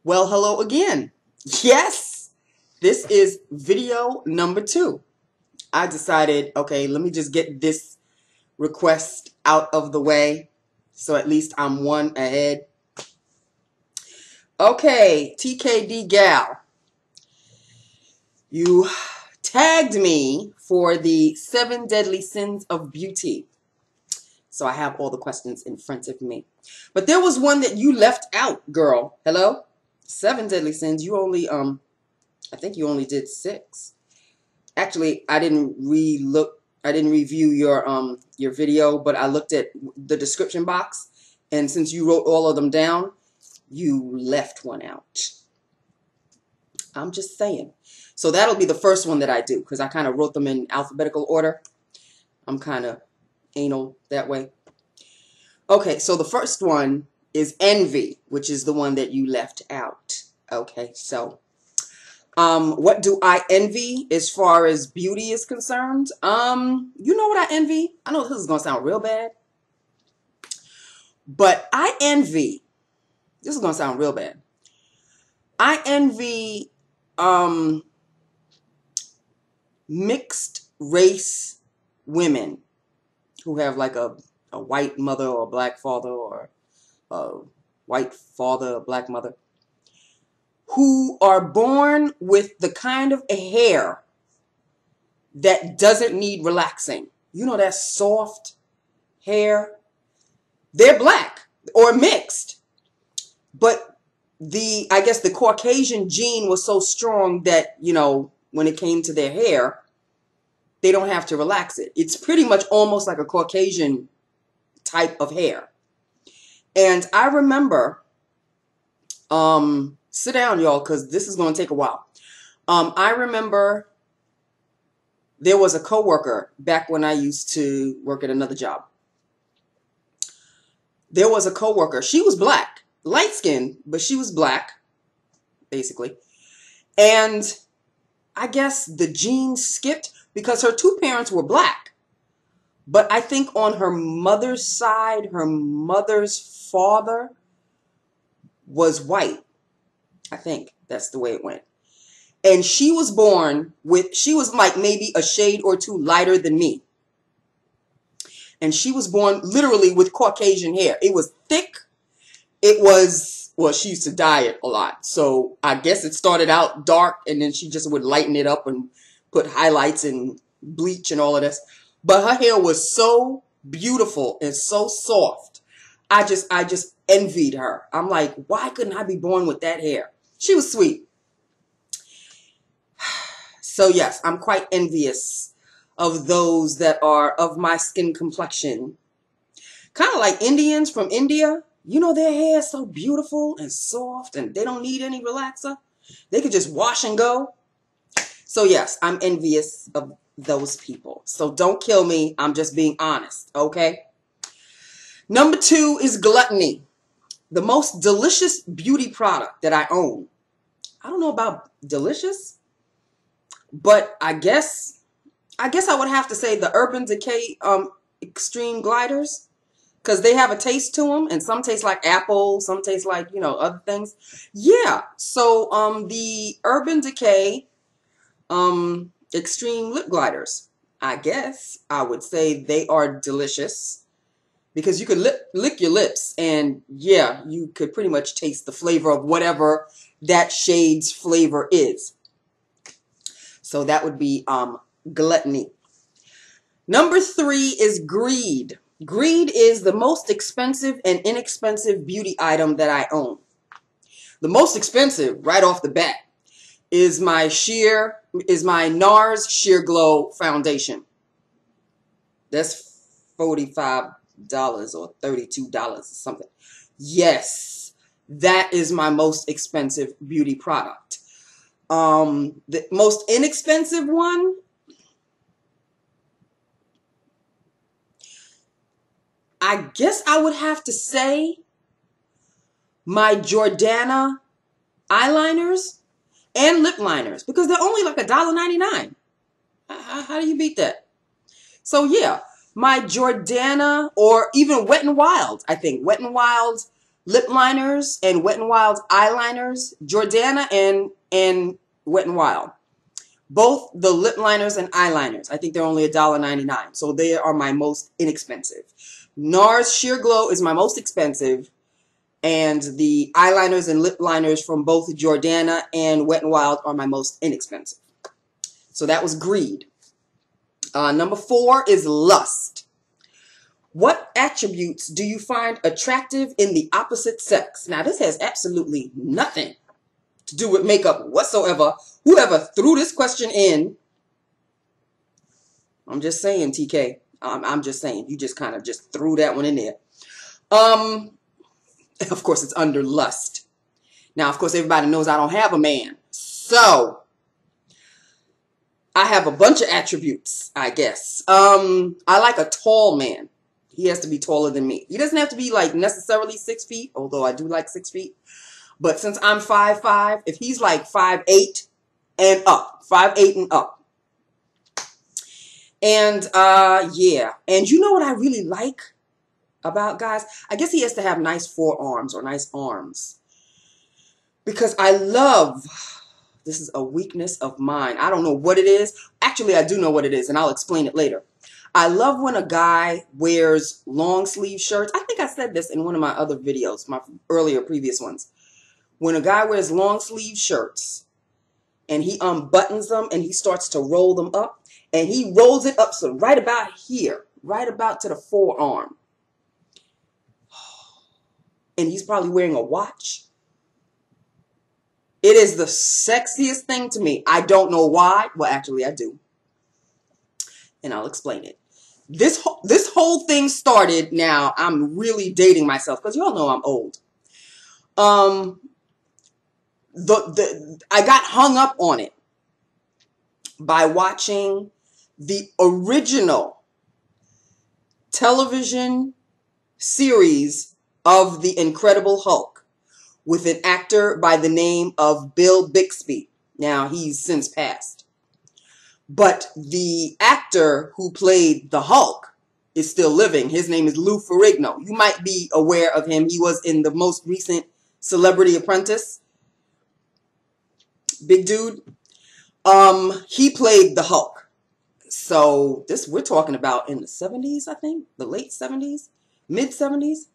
Well, hello again. Yes, this is video number 2. I decided, okay, let me just get this request out of the way so at least I'm one ahead. Okay, TKD gal, you tagged me for the 7 deadly sins of beauty. So I have all the questions in front of me. But there was one that you left out, girl. Hello? 7 deadly sins. You only I think you only did 6. Actually, I didn't review your video, but I looked at the description box, and since you wrote all of them down, you left one out. I'm just saying. So that'll be the first one that I do, because I kind of wrote them in alphabetical order. I'm kind of anal that way. Okay, so the first one is envy, which is the one that you left out. Okay, so what do I envy as far as beauty is concerned? You know what I envy? I know this is gonna sound real bad, but I envy, this is gonna sound real bad, I envy mixed race women who have like a white mother or a black father, or a white father, a black mother, who are born with the kind of hair that doesn't need relaxing. You know, that soft hair. They're black or mixed, but I guess the Caucasian gene was so strong that, you know, when it came to their hair, they don't have to relax it. It's pretty much almost like a Caucasian type of hair. And I remember, sit down, y'all, because this is going to take a while. I remember there was a coworker back when I used to work at another job. There was a coworker. She was black, light-skinned, but she was black, basically. And I guess the gene skipped because her 2 parents were black. But I think on her mother's side, her mother's father was white. I think that's the way it went. And she was born with, she was like maybe a shade or 2 lighter than me. And she was born literally with Caucasian hair. It was thick. It was, well, she used to dye it a lot. So I guess it started out dark, and then she just would lighten it up and put highlights and bleach and all of this. But her hair was so beautiful and so soft. I just envied her. I'm like, why couldn't I be born with that hair? She was sweet. So yes, I'm quite envious of those that are of my skin complexion. Kind of like Indians from India. You know, their hair is so beautiful and soft, and they don't need any relaxer. They could just wash and go. So yes, I'm envious of those people. So don't kill me. I'm just being honest, okay? Number 2 is gluttony. The most delicious beauty product that I own. I don't know about delicious, but I guess I would have to say the Urban Decay Extreme Gliders, because they have a taste to them, and some taste like apple, some taste like, you know, other things. Yeah, so the Urban Decay Extreme Lip Gliders, I guess I would say they are delicious, because you could lick your lips, and yeah, you could pretty much taste the flavor of whatever that shade's flavor is. So that would be gluttony. Number 3 is greed. Greed is the most expensive and inexpensive beauty item that I own. The most expensive, right off the bat, is my NARS Sheer Glow foundation. That's $45 or $32 or something. Yes, that is my most expensive beauty product. The most inexpensive one, I guess I would have to say my Jordana eyeliners and lip liners, because they're only like $1.99. How do you beat that? So yeah, my Jordana, or even Wet n Wild, I think. Wet n Wild lip liners and Wet n Wild's eyeliners, Jordana and Wet n Wild. Both the lip liners and eyeliners, I think they're only $1.99. So they are my most inexpensive. NARS Sheer Glow is my most expensive. And the eyeliners and lip liners from both Jordana and Wet n Wild are my most inexpensive. So that was greed. Number 4 is lust. What attributes do you find attractive in the opposite sex? Now, this has absolutely nothing to do with makeup whatsoever. Whoever threw this question in, I'm just saying, TK. I'm just saying. You just kind of just threw that one in there. Of course, it's under lust. Now, of course, everybody knows I don't have a man. So, I have a bunch of attributes, I guess. I like a tall man. He has to be taller than me. He doesn't have to be like necessarily 6 feet, although I do like 6 feet. But since I'm 5'5", if he's like 5'8" and up, 5'8" and up. And yeah. And you know what I really like about guys? I guess he has to have nice forearms or nice arms. Because I love, this is a weakness of mine. I don't know what it is. Actually, I do know what it is, and I'll explain it later. I love when a guy wears long sleeve shirts. I think I said this in one of my other videos, my previous ones. When a guy wears long sleeve shirts and he unbuttons them and he starts to roll them up, and he rolls it up so right about here, right about to the forearm. And he's probably wearing a watch. It is the sexiest thing to me. I don't know why. Well, actually, I do. And I'll explain it. This whole thing started, now I'm really dating myself because y'all know I'm old. I got hung up on it by watching the original television series of The Incredible Hulk with an actor by the name of Bill Bixby. Now, he's since passed. But the actor who played the Hulk is still living. His name is Lou Ferrigno. You might be aware of him. He was in the most recent Celebrity Apprentice. Big dude. He played the Hulk. So we're talking about in the 70s, I think. The late 70s, mid 70s.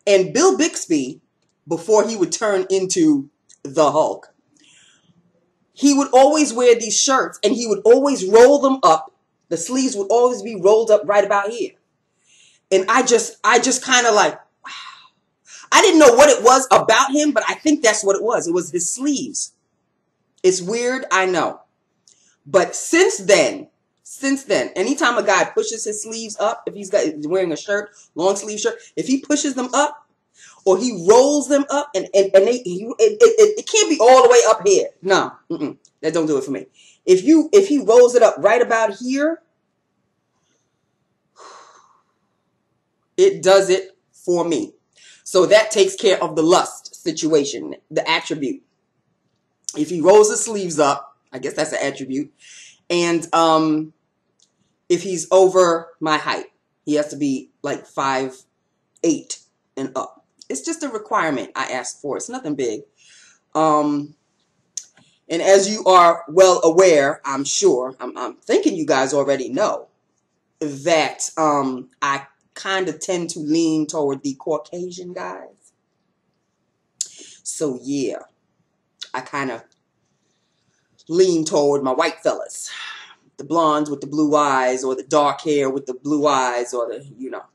And Bill Bixby, before he would turn into the Hulk, he would always wear these shirts and he would always roll them up. The sleeves would always be rolled up right about here. And I just kind of like, wow. I didn't know what it was about him, but I think that's what it was. It was his sleeves. It's weird, I know. But since then, anytime a guy pushes his sleeves up, if he's wearing a shirt, long sleeve shirt, if he pushes them up, or he rolls them up, and it can't be all the way up here. No, that don't do it for me. If he rolls it up right about here, it does it for me. So that takes care of the lust situation, the attribute. If he rolls his sleeves up, I guess that's an attribute. And if he's over my height, he has to be like 5'8" and up. It's just a requirement I ask for. It's nothing big. And as you are well aware, I'm sure, I'm thinking you guys already know that I kind of tend to lean toward the Caucasian guys. So yeah, I kind of lean toward my white fellas. The blondes with the blue eyes, or the dark hair with the blue eyes, or the, you know.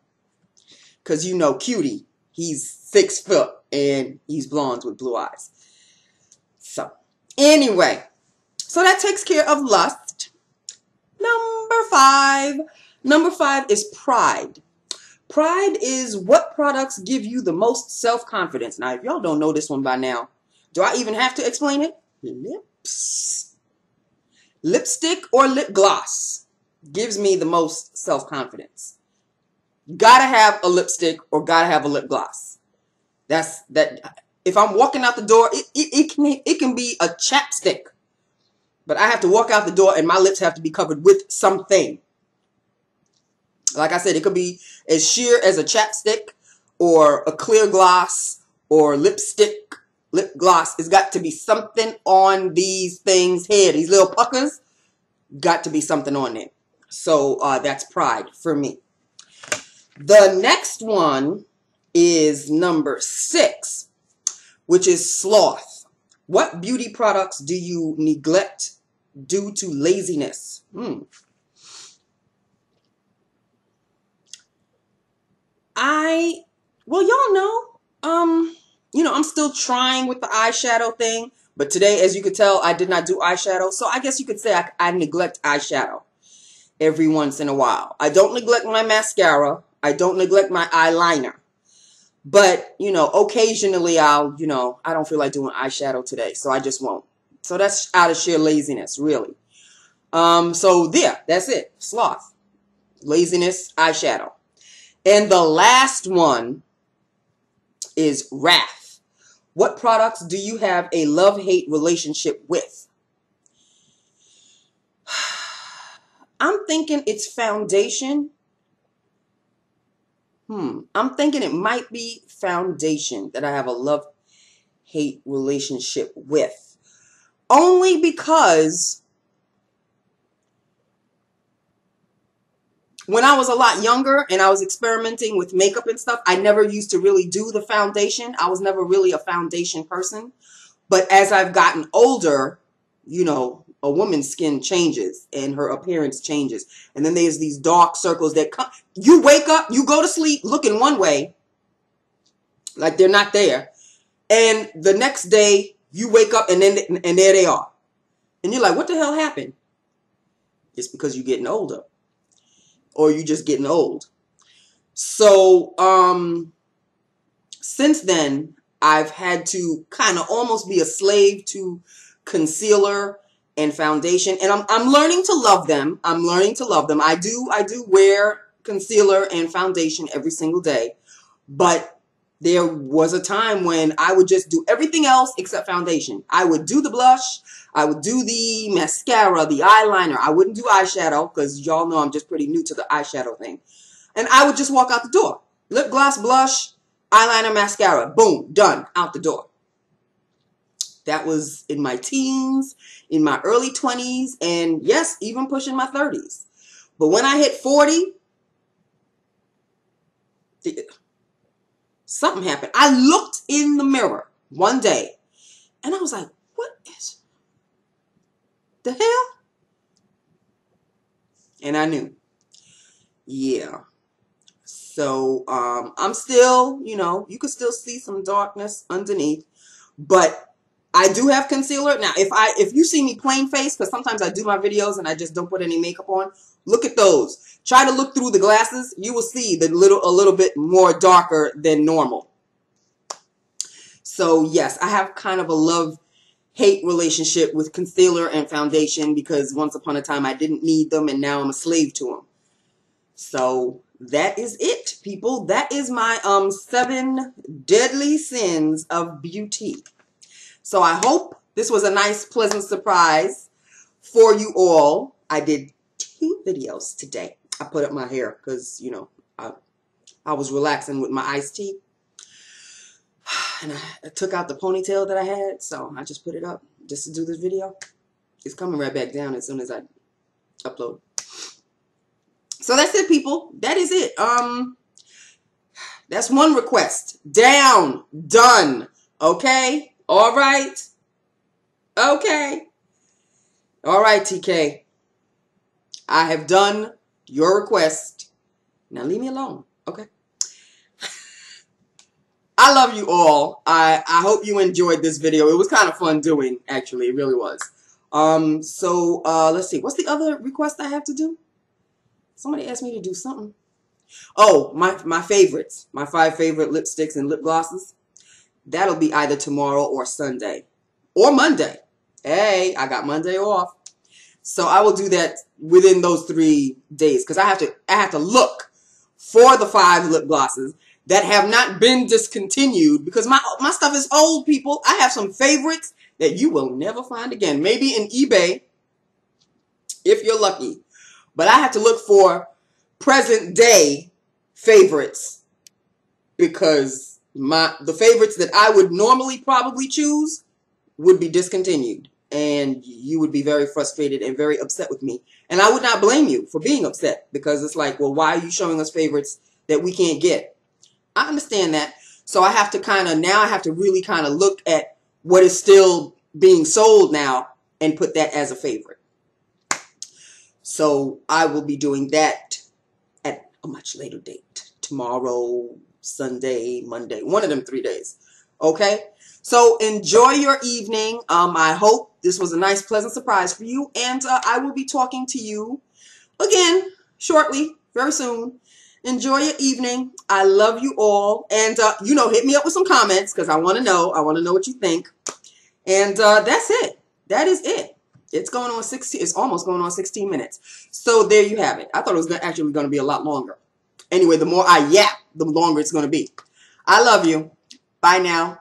Because you know Cutie, he's 6 foot and he's blonde with blue eyes. So anyway, so that takes care of lust. Number five is pride. Pride is what products give you the most self-confidence. Now, if y'all don't know this one by now, do I even have to explain it? Lips. Lipstick or lip gloss gives me the most self-confidence. Gotta have a lipstick or gotta have a lip gloss. That's that. If I'm walking out the door, it can be a chapstick, but I have to walk out the door and my lips have to be covered with something. Like I said, it could be as sheer as a chapstick or a clear gloss or lipstick, lip gloss. It's got to be something on these things here. These little puckers, got to be something on it. So that's Pride for me. The next one is number 6, which is Sloth. What beauty products do you neglect due to laziness? Well, y'all know, I'm still trying with the eyeshadow thing, but today, as you could tell, I did not do eyeshadow, so I guess you could say I neglect eyeshadow every once in a while. I don't neglect my mascara. I don't neglect my eyeliner, but, occasionally I don't feel like doing eyeshadow today, so I just won't. So that's out of sheer laziness, really. So there, that's it. Sloth, laziness, eyeshadow. And the last one is wrath. What products do you have a love-hate relationship with? I'm thinking it's foundation. I'm thinking it might be foundation that I have a love-hate relationship with. Only because when I was a lot younger and I was experimenting with makeup and stuff, I never used to really do the foundation. I was never really a foundation person. But as I've gotten older, a woman's skin changes and her appearance changes. And then there's these dark circles that come. You wake up, you go to sleep looking one way, like they're not there. And the next day you wake up and there they are. And you're like, what the hell happened? It's because you're getting older. Or you just getting old. So, since then, I've had to kind of almost be a slave to concealer and foundation. And I'm learning to love them. I'm learning to love them. I do wear concealer and foundation every single day. But there was a time when I would just do everything else except foundation. I would do the blush. I would do the mascara, the eyeliner. I wouldn't do eyeshadow because y'all know I'm just pretty new to the eyeshadow thing. And I would just walk out the door. Lip gloss, blush, eyeliner, mascara. Boom, done, out the door. That was in my teens, in my early 20s, and yes, even pushing my 30s. But when I hit 40, something happened. I looked in the mirror one day and I was like, what is the hell? And I knew. Yeah. So I'm still, you could still see some darkness underneath, but I do have concealer. Now, if you see me plain face, because sometimes I do my videos and I just don't put any makeup on, look at those. Try to look through the glasses. You will see a little bit more darker than normal. So yes, I have kind of a love-hate relationship with concealer and foundation because once upon a time I didn't need them and now I'm a slave to them. So that is it, people. That is my 7 deadly sins of beauty. So I hope this was a nice, pleasant surprise for you all. I did 2 videos today. I put up my hair because, I was relaxing with my iced tea. And I took out the ponytail that I had, so I just put it up just to do this video. It's coming right back down as soon as I upload. So that's it, people. That is it. That's one request. Down. Done. Okay? All right? Okay. All right, TK. I have done your request. Now leave me alone. Okay? I love you all. I hope you enjoyed this video. It was kind of fun doing, actually. It really was. Let's see. What's the other request I have to do? Somebody asked me to do something. Oh, my favorites. My 5 favorite lipsticks and lip glosses. That'll be either tomorrow or Sunday. Or Monday. Hey, I got Monday off. So I will do that within those 3 days. Because I have to look for the 5 lip glosses that have not been discontinued. Because my stuff is old, people. I have some favorites that you will never find again. Maybe in eBay, if you're lucky. But I have to look for present day favorites because The favorites that I would normally probably choose would be discontinued. And you would be very frustrated and very upset with me. And I would not blame you for being upset, because it's like, well, why are you showing us favorites that we can't get? I understand that. So I have to now I have to really kind of look at what is still being sold now and put that as a favorite. So I will be doing that at a much later date. Tomorrow, Sunday, Monday, one of them 3 days. Okay? So enjoy your evening. I hope this was a nice, pleasant surprise for you. And I will be talking to you again shortly, very soon. Enjoy your evening. I love you all. And, hit me up with some comments, because I want to know. I want to know what you think. And that's it. That is it. It's going on 16. It's almost going on 16 minutes. So there you have it. I thought it was actually going to be a lot longer. Anyway, the more I yap, the longer it's going to be. I love you. Bye now.